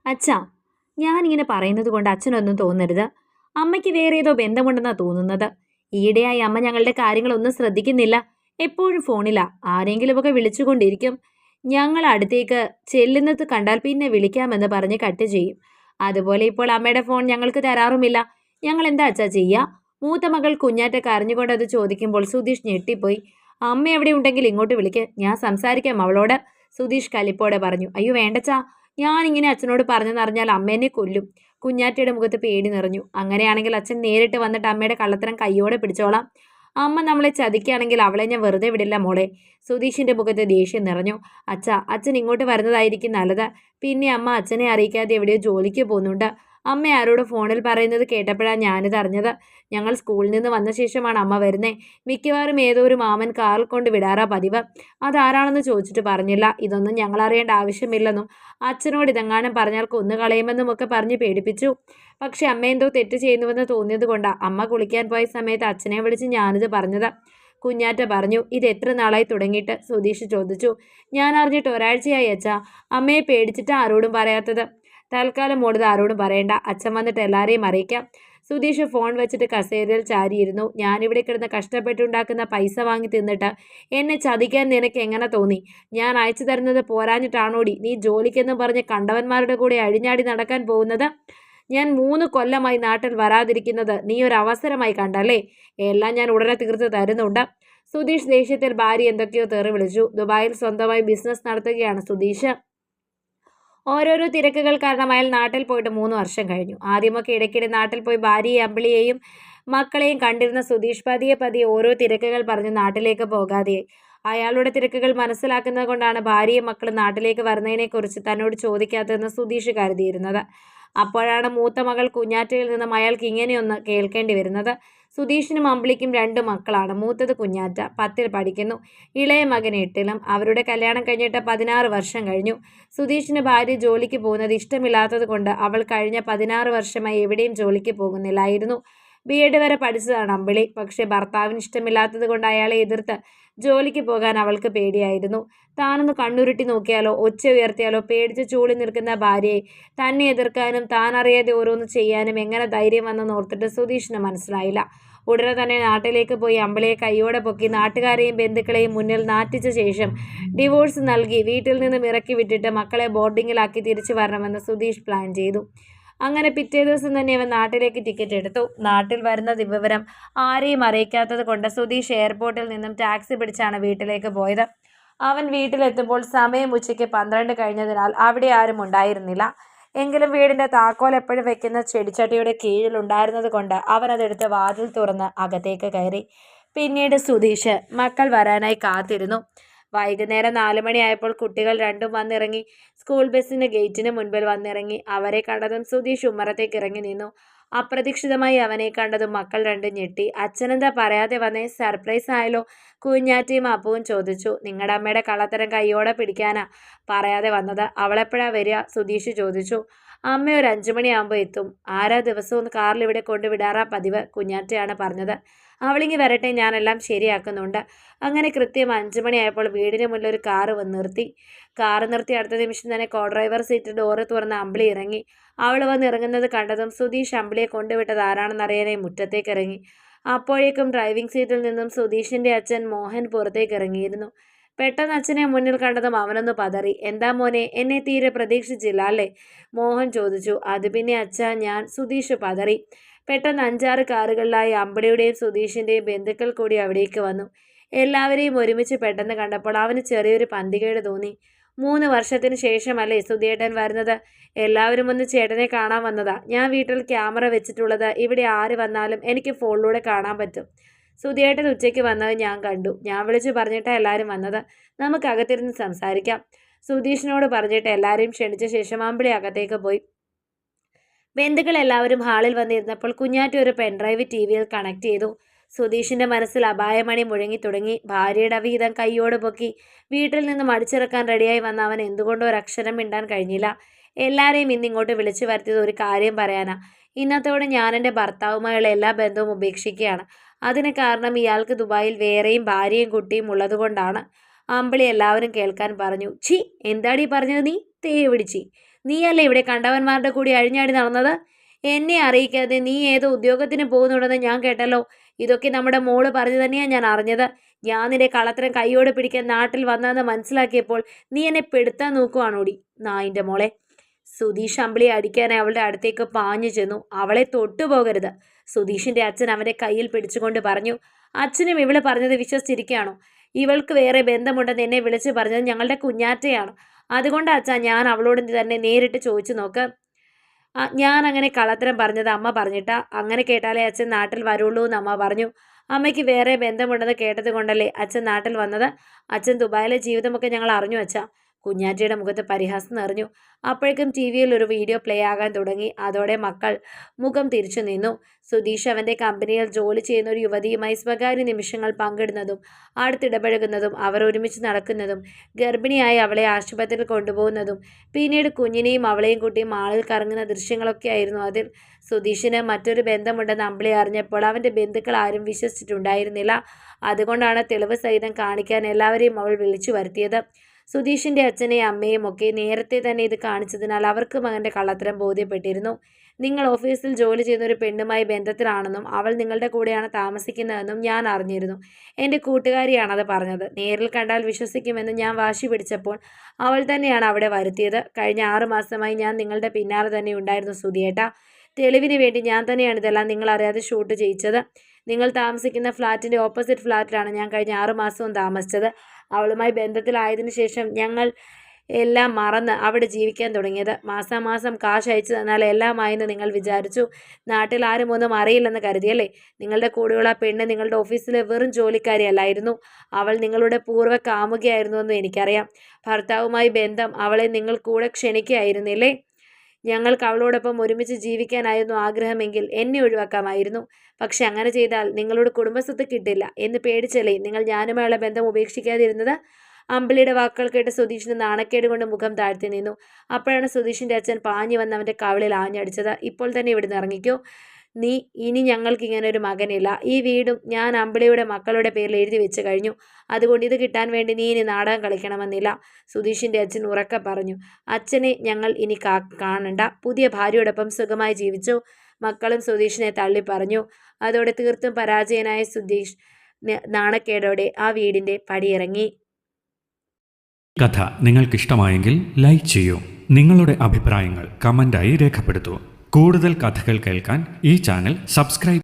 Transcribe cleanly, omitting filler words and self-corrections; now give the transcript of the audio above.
അച്ഛാ, ഞാനിങ്ങനെ പറയുന്നത് കൊണ്ട് അച്ഛനൊന്നും തോന്നരുത്. അമ്മയ്ക്ക് വേറെ ഏതോ ബന്ധമുണ്ടെന്നാ തോന്നുന്നത്. ഈയിടെയായി അമ്മ ഞങ്ങളുടെ കാര്യങ്ങളൊന്നും ശ്രദ്ധിക്കുന്നില്ല. എപ്പോഴും ഫോണിലാ. ആരെങ്കിലുമൊക്കെ വിളിച്ചുകൊണ്ടിരിക്കും. ഞങ്ങൾ അടുത്തേക്ക് ചെല്ലുന്നത് കണ്ടാൽ പിന്നെ വിളിക്കാമെന്ന് പറഞ്ഞ് കട്ട് ചെയ്യും. അതുപോലെ ഇപ്പോൾ അമ്മയുടെ ഫോൺ ഞങ്ങൾക്ക് തരാറുമില്ല. ഞങ്ങൾ എന്താ അച്ഛാ ചെയ്യാ? മൂത്ത മകൾ കുഞ്ഞാറ്റ കരഞ്ഞുകൊണ്ട് അത് ചോദിക്കുമ്പോൾ സുധീഷ് ഞെട്ടിപ്പോയി. അമ്മ എവിടെ ഉണ്ടെങ്കിൽ ഇങ്ങോട്ട് വിളിക്ക്, ഞാൻ സംസാരിക്കാം അവളോട്. സുധീഷ് കലിപ്പോടെ പറഞ്ഞു. അയ്യോ വേണ്ടച്ചാ, ഞാനിങ്ങനെ അച്ഛനോട് പറഞ്ഞെന്നറിഞ്ഞാൽ അമ്മ എന്നെ കൊല്ലും. കുഞ്ഞാറ്റയുടെ മുഖത്ത് പേടി നിറഞ്ഞു. അങ്ങനെയാണെങ്കിൽ അച്ഛൻ നേരിട്ട് വന്നിട്ട് അമ്മയുടെ കള്ളത്തരം കയ്യോടെ പിടിച്ചോളാം. അമ്മ നമ്മളെ ചതിക്കുകയാണെങ്കിൽ അവളെ ഞാൻ വെറുതെ വിടില്ല മോളെ. സുധീഷിന്റെ മുഖത്ത് ദേഷ്യം നിറഞ്ഞു. അച്ഛാ, അച്ഛൻ ഇങ്ങോട്ട് വരുന്നതായിരിക്കും നല്ലത്. പിന്നെ അമ്മ അച്ഛനെ അറിയിക്കാതെ എവിടെയോ ജോലിക്ക് പോകുന്നുണ്ട്. അമ്മ ആരോട് ഫോണിൽ പറയുന്നത് കേട്ടപ്പോഴാണ് ഞാനിത് അറിഞ്ഞത്. ഞങ്ങൾ സ്കൂളിൽ നിന്ന് വന്ന ശേഷമാണ് അമ്മ വരുന്നേ. മിക്കവാറും ഏതോ ഒരു മാമൻ കാറിൽ കൊണ്ട് വിടാറാ പതിവ്. അതാരാണെന്ന് ചോദിച്ചിട്ട് പറഞ്ഞില്ല. ഇതൊന്നും ഞങ്ങൾ അറിയേണ്ട ആവശ്യമില്ലെന്നും അച്ഛനോട് ഇതെങ്ങാനും പറഞ്ഞാൽ കൊന്നുകളയുമെന്നും ഒക്കെ പറഞ്ഞ് പേടിപ്പിച്ചു. പക്ഷെ അമ്മ എന്തോ തെറ്റ് ചെയ്യുന്നുവെന്ന് തോന്നിയത് കൊണ്ടാ അമ്മ കുളിക്കാൻ പോയ സമയത്ത് അച്ഛനെ വിളിച്ച് ഞാനിത് പറഞ്ഞത്. കുഞ്ഞാറ്റ പറഞ്ഞു. ഇത് എത്ര നാളായി തുടങ്ങിയിട്ട്? സുധീഷ് ചോദിച്ചു. ഞാൻ അറിഞ്ഞിട്ട് ഒരാഴ്ചയായി അച്ഛാ. അമ്മയെ പേടിച്ചിട്ട് ആരോടും പറയാത്തത്. തൽക്കാലം മോളിത് ആരോടും പറയണ്ട. അച്ഛൻ വന്നിട്ട് എല്ലാവരെയും അറിയിക്കാം. സുധീഷ് ഫോൺ വെച്ചിട്ട് കസേരയിൽ ചാരിയിരുന്നു. ഞാനിവിടെ കിടന്ന് കഷ്ടപ്പെട്ടുണ്ടാക്കുന്ന പൈസ വാങ്ങി തിന്നിട്ട് എന്നെ ചതിക്കാൻ നിനക്ക് എങ്ങനെ തോന്നി? ഞാൻ അയച്ചു തരുന്നത് പോരാഞ്ഞിട്ടാണോടി നീ ജോലിക്കെന്ന് പറഞ്ഞ് കണ്ടവന്മാരുടെ കൂടെ അഴിഞ്ഞാടി നടക്കാൻ പോകുന്നത്? ഞാൻ 3 കൊല്ലമായി നാട്ടിൽ വരാതിരിക്കുന്നത് നീ ഒരു അവസരമായി കണ്ടല്ലേ? എല്ലാം ഞാൻ ഉടനെ തീർത്ത് തരുന്നുണ്ട്. സുധീഷ് ദേഷ്യത്തിൽ ഭാര്യ എന്തൊക്കെയോ തെറി വിളിച്ചു. ദുബായിൽ സ്വന്തമായി ബിസിനസ് നടത്തുകയാണ് സുധീഷ്. ഓരോരോ തിരക്കുകൾ കാരണം അയാൾ നാട്ടിൽ പോയിട്ട് 3 വർഷം കഴിഞ്ഞു. ആദ്യമൊക്കെ ഇടയ്ക്കിടെ നാട്ടിൽ പോയി ഭാര്യയെയും അമ്പിളിയെയും മക്കളെയും കണ്ടിരുന്ന സുധീഷ് പതിയെ പതിയെ ഓരോ തിരക്കുകൾ പറഞ്ഞ് നാട്ടിലേക്ക് പോകാതെയായി. അയാളുടെ തിരക്കുകൾ മനസ്സിലാക്കുന്നത് കൊണ്ടാണ് ഭാര്യയും മക്കളും നാട്ടിലേക്ക് വരുന്നതിനെക്കുറിച്ച് തന്നോട് ചോദിക്കാത്തതെന്ന് സുധീഷ് കരുതിയിരുന്നത്. അപ്പോഴാണ് മൂത്ത മകൾ കുഞ്ഞാറ്റയിൽ നിന്നും അയാൾക്ക് ഇങ്ങനെയൊന്ന് കേൾക്കേണ്ടി വരുന്നത്. സുധീഷിനും അമ്പിളിക്കും 2 മക്കളാണ്. മൂത്തത് കുഞ്ഞാറ്റ 10ൽ പഠിക്കുന്നു. ഇളയ മകൻ 8ലും. അവരുടെ കല്യാണം കഴിഞ്ഞിട്ട് 16 വർഷം കഴിഞ്ഞു. സുധീഷിന് ഭാര്യ ജോലിക്ക് പോകുന്നത് ഇഷ്ടമില്ലാത്തത് കൊണ്ട് അവൾ കഴിഞ്ഞ 16 വർഷമായി എവിടെയും ജോലിക്ക് പോകുന്നില്ലായിരുന്നു. ബി.എഡ് വരെ പഠിച്ചതാണ് അമ്പിളി. പക്ഷേ ഭർത്താവിന് ഇഷ്ടമില്ലാത്തത് കൊണ്ട് അയാളെ എതിർത്ത് ജോലിക്ക് പോകാൻ അവൾക്ക് പേടിയായിരുന്നു. താനൊന്ന് കണ്ണുരുട്ടി നോക്കിയാലോ, ഒച്ച ഉയർത്തിയാലോ പേടിച്ച് ചൂളി നിൽക്കുന്ന ഭാര്യയെ തന്നെ എതിർക്കാനും താൻ അറിയാതെ ഓരോന്ന് ചെയ്യാനും എങ്ങനെ ധൈര്യം വന്നെന്ന് ഓർത്തിട്ട് സുധീഷിന് മനസ്സിലായില്ല. ഉടനെ തന്നെ നാട്ടിലേക്ക് പോയി അമ്പിളിയെ കൈയോടെ പൊക്കി നാട്ടുകാരെയും ബന്ധുക്കളെയും മുന്നിൽ നാറ്റിച്ച ശേഷം ഡിവോഴ്സ് നൽകി വീട്ടിൽ നിന്നും ഇറക്കി വിട്ടിട്ട് മക്കളെ ബോർഡിങ്ങിലാക്കി തിരിച്ചു വരണമെന്ന് സുധീഷ് പ്ലാൻ ചെയ്തു. അങ്ങനെ പിറ്റേ ദിവസം തന്നെ അവൻ നാട്ടിലേക്ക് ടിക്കറ്റ് എടുത്തു. നാട്ടിൽ വരുന്ന വിവരം ആരെയും അറിയിക്കാത്തത് കൊണ്ട് സുധീഷ് എയർപോർട്ടിൽ നിന്നും ടാക്സി പിടിച്ചാണ് വീട്ടിലേക്ക് പോയത്. അവൻ വീട്ടിലെത്തുമ്പോൾ സമയം ഉച്ചയ്ക്ക് 12 കഴിഞ്ഞതിനാൽ അവിടെ ആരും ഉണ്ടായിരുന്നില്ല. എങ്കിലും വീടിന്റെ താക്കോൽ എപ്പോഴും വെക്കുന്ന ചെടിച്ചട്ടിയുടെ കീഴിൽ ഉണ്ടായിരുന്നത് കൊണ്ട് അവൻ അതെടുത്ത് വാതിൽ തുറന്ന് അകത്തേക്ക് കയറി. പിന്നീട് സുധീഷ് മക്കൾ വരാനായി കാത്തിരുന്നു. വൈകുന്നേരം 4 മണിയായപ്പോൾ കുട്ടികൾ രണ്ടും വന്നിറങ്ങി. സ്കൂൾ ബസ്സിന്റെ ഗേറ്റിന് മുൻപിൽ വന്നിറങ്ങി. അവരെ കണ്ടതും സുധീഷ് ഉമ്മറത്തേക്ക് ഇറങ്ങി നിന്നു. അപ്രതീക്ഷിതമായി അവനെ കണ്ടതും മക്കൾ രണ്ടും ഞെട്ടി. അച്ഛനെന്താ പറയാതെ വന്നേ? സർപ്രൈസ് ആയല്ലോ? കുഞ്ഞാറ്റയും അപ്പവും ചോദിച്ചു. നിങ്ങളുടെ അമ്മയുടെ കള്ളത്തരം കൈയോടെ പിടിക്കാനാ പറയാതെ വന്നത്. അവളെപ്പോഴാ വരിക? സുധീഷ് ചോദിച്ചു. അമ്മ ഒരു 5 മണിയാകുമ്പോൾ എത്തും. ആരാ ദിവസവും കാറിൽ ഇവിടെ കൊണ്ടുവിടാറാ പതിവ്? കുഞ്ഞാറ്റയാണ് പറഞ്ഞത്. അവളിങ്ങി വരട്ടെ, ഞാനെല്ലാം ശരിയാക്കുന്നുണ്ട്. അങ്ങനെ കൃത്യം 5 മണിയായപ്പോൾ വീടിന് മുന്നിൽ ഒരു കാറ് വന്ന് നിർത്തി. കാറ് നിർത്തി അടുത്ത നിമിഷം തന്നെ കോ ഡ്രൈവർ സീറ്റ് ഡോറ് തുറന്ന് അമ്പിളി ഇറങ്ങി. അവൾ വന്ന് ഇറങ്ങുന്നത് കണ്ടതും സുധീഷ് അമ്പിളിയെ കൊണ്ടുവിട്ടത് ആരാണെന്നറിയാനായി മുറ്റത്തേക്ക് ഇറങ്ങി. അപ്പോഴേക്കും ഡ്രൈവിംഗ് സീറ്റിൽ നിന്നും സുധീഷിന്റെ അച്ഛൻ മോഹൻ പുറത്തേക്ക് ഇറങ്ങിയിരുന്നു. പെട്ടെന്ന് അച്ഛനെ മുന്നിൽ കണ്ടതും അവനൊന്ന് പതറി. എന്താ മോനെ, എന്നെ തീരെ പ്രതീക്ഷിച്ചില്ല അല്ലേ? മോഹൻ ചോദിച്ചു. അത് പിന്നെ അച്ഛാ, ഞാൻ. സുധീഷ് പതറി. പെട്ടെന്ന് 5-6 കാറുകളിലായി അമ്പിളിയുടെയും സുധീഷിന്റെയും ബന്ധുക്കൾ കൂടി അവിടേക്ക് വന്നു. എല്ലാവരെയും ഒരുമിച്ച് പെട്ടെന്ന് കണ്ടപ്പോൾ അവന് ചെറിയൊരു പന്തികേട് തോന്നി. 3 വർഷത്തിന് ശേഷമല്ലേ സുധിയേട്ടൻ വരുന്നത്? എല്ലാവരും ഒന്ന് ചേട്ടനെ കാണാൻ വന്നതാ. ഞാൻ വീട്ടിൽ ക്യാമറ വെച്ചിട്ടുള്ളത്. ഇവിടെ ആര് വന്നാലും എനിക്ക് ഫോണിലൂടെ കാണാൻ പറ്റും. സുധിയേട്ടൻ ഉച്ചയ്ക്ക് വന്നത് ഞാൻ കണ്ടു. ഞാൻ വിളിച്ചു പറഞ്ഞിട്ടാണ് എല്ലാവരും വന്നത്. നമുക്ക് അകത്തിരുന്ന് സംസാരിക്കാം. സുധീഷിനോട് പറഞ്ഞിട്ട് എല്ലാവരെയും ക്ഷണിച്ച ശേഷം അമ്പിളി അകത്തേക്ക് പോയി. ബന്ധുക്കൾ എല്ലാവരും ഹാളിൽ വന്നിരുന്നപ്പോൾ കുഞ്ഞാറ്റ ഒരു പെൻഡ്രൈവ് ടി.വിയിൽ കണക്ട് ചെയ്തു. സുധീഷിന്റെ മനസ്സിൽ അപായമണി മുഴങ്ങി തുടങ്ങി. ഭാര്യയുടെ അവിഹിതം കൈയോട് പൊക്കി വീട്ടിൽ നിന്നും അടിച്ചിറക്കാൻ റെഡിയായി വന്ന അവൻ എന്തുകൊണ്ടോ ഒരക്ഷരം മിണ്ടാൻ കഴിഞ്ഞില്ല. എല്ലാവരെയും ഇന്നിങ്ങോട്ട് വിളിച്ചു വരുത്തിയത് ഒരു കാര്യം പറയാനാ. ഇന്നത്തോടെ ഞാൻ എൻ്റെ ഭർത്താവുമായുള്ള എല്ലാ ബന്ധവും ഉപേക്ഷിക്കുകയാണ്. അതിന് കാരണം ഇയാൾക്ക് ദുബായിൽ വേറെയും ഭാര്യയും കുട്ടിയും ഉള്ളതുകൊണ്ടാണ്. അമ്പിളി എല്ലാവരും കേൾക്കാൻ പറഞ്ഞു. ഛീ, എന്താടീ പറഞ്ഞത് നീ? തേ പിടിച്ചി. നീയല്ലേ ഇവിടെ കണ്ടവന്മാരുടെ കൂടി അഴിഞ്ഞാടി നടന്നത്? എന്നെ അറിയിക്കാതെ നീ ഏതോ ഉദ്യോഗത്തിന് പോകുന്നുണ്ടെന്ന് ഞാൻ കേട്ടല്ലോ. ഇതൊക്കെ നമ്മുടെ മോള് പറഞ്ഞു തന്നെയാണ് ഞാൻ അറിഞ്ഞത്. ഞാൻ നിന്റെ കള്ളത്തരം കൈയോടെ പിടിക്കാൻ നാട്ടിൽ വന്നതെന്ന് മനസ്സിലാക്കിയപ്പോൾ നീ എന്നെ പെടുത്താൻ നോക്കുവാണോടി നായിൻ്റെ മോളെ. സുധീഷ് അമ്പിളിയെ അടിക്കാനായി അവളുടെ അടുത്തേക്ക് പാഞ്ഞു ചെന്നു. അവളെ തൊട്ടുപോകരുത്. സുധീഷിന്റെ അച്ഛൻ അവന്റെ കയ്യിൽ പിടിച്ചുകൊണ്ട് പറഞ്ഞു. അച്ഛനും ഇവള് പറഞ്ഞത് വിശ്വസിച്ചിരിക്കുകയാണോ? ഇവൾക്ക് വേറെ ബന്ധമുണ്ടെന്ന് എന്നെ വിളിച്ചു പറഞ്ഞത് ഞങ്ങളുടെ കുഞ്ഞാറ്റയാണ്. അതുകൊണ്ട് അച്ഛാ ഞാൻ അവളോട് തന്നെ നേരിട്ട് ചോദിച്ചു നോക്ക്. ഞാൻ അങ്ങനെ കള്ളത്തരം പറഞ്ഞത് അമ്മ പറഞ്ഞിട്ടാ. അങ്ങനെ കേട്ടാലേ അച്ഛൻ നാട്ടിൽ വരുള്ളൂ എന്ന് അമ്മ പറഞ്ഞു. അമ്മയ്ക്ക് വേറെ ബന്ധമുണ്ടെന്ന് കേട്ടത് കൊണ്ടല്ലേ അച്ഛൻ നാട്ടിൽ വന്നത്. അച്ഛൻ ദുബായിലെ ജീവിതമൊക്കെ ഞങ്ങൾ അറിഞ്ഞു അച്ഛാ. കുഞ്ഞാറ്റയുടെ മുഖത്ത് പരിഹാസം നിറഞ്ഞു. അപ്പോഴേക്കും ടി വിയിൽ ഒരു വീഡിയോ പ്ലേ ആകാൻ തുടങ്ങി. അതോടെ മക്കൾ മുഖം തിരിച്ചു നിന്നു. സുധീഷ് അവൻ്റെ കമ്പനിയിൽ ജോലി ചെയ്യുന്ന ഒരു യുവതിയുമായി സ്വകാര്യ നിമിഷങ്ങൾ പങ്കിടുന്നതും അടുത്തിടപഴകുന്നതും അവർ ഒരുമിച്ച് നടക്കുന്നതും ഗർഭിണിയായി അവളെ ആശുപത്രിയിൽ കൊണ്ടുപോകുന്നതും പിന്നീട് കുഞ്ഞിനെയും അവളെയും കുട്ടിയും മാളിൽ കറങ്ങുന്ന ദൃശ്യങ്ങളൊക്കെ ആയിരുന്നു അതിൽ. സുധീഷിന് മറ്റൊരു ബന്ധമുണ്ടെന്ന് അമ്പിളി അറിഞ്ഞപ്പോൾ അവൻ്റെ ബന്ധുക്കൾ ആരും വിശ്വസിച്ചിട്ടുണ്ടായിരുന്നില്ല. അതുകൊണ്ടാണ് തെളിവ് സഹിതം കാണിക്കാൻ എല്ലാവരെയും അവൾ വിളിച്ചു വരുത്തിയത്. സുധീഷിൻ്റെ അച്ഛനെയും അമ്മയും ഒക്കെ നേരത്തെ തന്നെ ഇത് കാണിച്ചതിനാൽ അവർക്ക് മകൻ്റെ കള്ളത്തരം ബോധ്യപ്പെട്ടിരുന്നു. നിങ്ങൾ ഓഫീസിൽ ജോലി ചെയ്യുന്ന ഒരു പെണ്ണുമായി ബന്ധത്തിലാണെന്നും അവൾ നിങ്ങളുടെ കൂടെയാണ് താമസിക്കുന്നതെന്നും ഞാൻ അറിഞ്ഞിരുന്നു. എൻ്റെ കൂട്ടുകാരിയാണത് പറഞ്ഞത്. നേരിൽ കണ്ടാൽ വിശ്വസിക്കുമെന്ന് ഞാൻ വാശി പിടിച്ചപ്പോൾ അവൾ തന്നെയാണ് അവിടെ വരുത്തിയത്. കഴിഞ്ഞ 6 മാസമായി ഞാൻ നിങ്ങളുടെ പിന്നാലെ തന്നെ ഉണ്ടായിരുന്നു സുധിയേട്ടാ. തെളിവിന് വേണ്ടി ഞാൻ തന്നെയാണ് ഇതെല്ലാം നിങ്ങളറിയാതെ ഷൂട്ട് ചെയ്യിച്ചത്. നിങ്ങൾ താമസിക്കുന്ന ഫ്ലാറ്റിൻ്റെ ഓപ്പോസിറ്റ് ഫ്ലാറ്റിലാണ് ഞാൻ കഴിഞ്ഞ 6 മാസവും താമസിച്ചത്. അവളുമായി ബന്ധത്തിലായതിനു ശേഷം ഞങ്ങൾ എല്ലാം മറന്ന് അവിടെ ജീവിക്കാൻ തുടങ്ങിയത്. മാസാമാസം കാശ് അയച്ചു തന്നാൽ എല്ലാമായെന്ന് നിങ്ങൾ വിചാരിച്ചു. നാട്ടിൽ ആരും ഒന്നും അറിയില്ലെന്ന് കരുതിയല്ലേ? നിങ്ങളുടെ കൂടെയുള്ള പെണ്ണ് നിങ്ങളുടെ ഓഫീസിലെ വെറും ജോലിക്കാരിയല്ലായിരുന്നു. അവൾ നിങ്ങളുടെ പൂർവ്വ കാമുകിയായിരുന്നുവെന്ന് എനിക്കറിയാം. ഭർത്താവുമായി ബന്ധം അവളെ നിങ്ങൾ കൂടെ ക്ഷണിക്കുകയായിരുന്നില്ലേ? ഞങ്ങൾക്ക് അവളോടൊപ്പം ഒരുമിച്ച് ജീവിക്കാനായിരുന്നു ആഗ്രഹമെങ്കിൽ എന്നെ ഒഴിവാക്കാമായിരുന്നു. പക്ഷെ അങ്ങനെ ചെയ്താൽ നിങ്ങളുടെ കുടുംബസ്വത്ത് കിട്ടില്ല എന്ന് പേടിച്ചല്ലേ നിങ്ങൾ ഞാനുമായുള്ള ബന്ധം ഉപേക്ഷിക്കാതിരുന്നത്? അമ്പിളിയുടെ വാക്കുകൾ കേട്ട് സുധീഷിന് നാണക്കേട് കൊണ്ട് മുഖം താഴ്ത്തി നിന്നു. അപ്പോഴാണ് സുധീഷിൻ്റെ അച്ഛൻ പാഞ്ഞു വന്ന് അവൻ്റെ കവിളിൽ ആഞ്ഞടിച്ചത്. ഇപ്പോൾ തന്നെ ഇവിടുന്ന് ഇറങ്ങിക്കോ. ഇനി ഞങ്ങൾക്ക് ഇങ്ങനെ ഒരു മകനില്ല. ഈ വീടും ഞാൻ അമ്പിളിയുടെ മക്കളുടെ പേരിൽ എഴുതി വെച്ച് കഴിഞ്ഞു. അതുകൊണ്ട് ഇത് കിട്ടാൻ വേണ്ടി നീ ഇനി നാടകം കളിക്കണമെന്നില്ല. സുധീഷിൻ്റെ അച്ഛൻ ഉറക്കെ പറഞ്ഞു. അച്ഛനെ ഞങ്ങൾ ഇനി കാണണ്ട. പുതിയ ഭാര്യയോടൊപ്പം സുഖമായി ജീവിച്ചു. മക്കളും സുധീഷിനെ തള്ളി പറഞ്ഞു. അതോടെ തീർത്തും പരാജയനായ സുധീഷ് നാണക്കേടോടെ ആ വീടിൻ്റെ പടിയിറങ്ങി. കഥ നിങ്ങൾക്കിഷ്ടമായെങ്കിൽ ലൈക്ക് ചെയ്യൂ. നിങ്ങളുടെ അഭിപ്രായങ്ങൾ കമൻ്റായി രേഖപ്പെടുത്തൂ. കൂടുതൽ കഥകൾ കേൾക്കാൻ ഈ ചാനൽ സബ്സ്ക്രൈബ്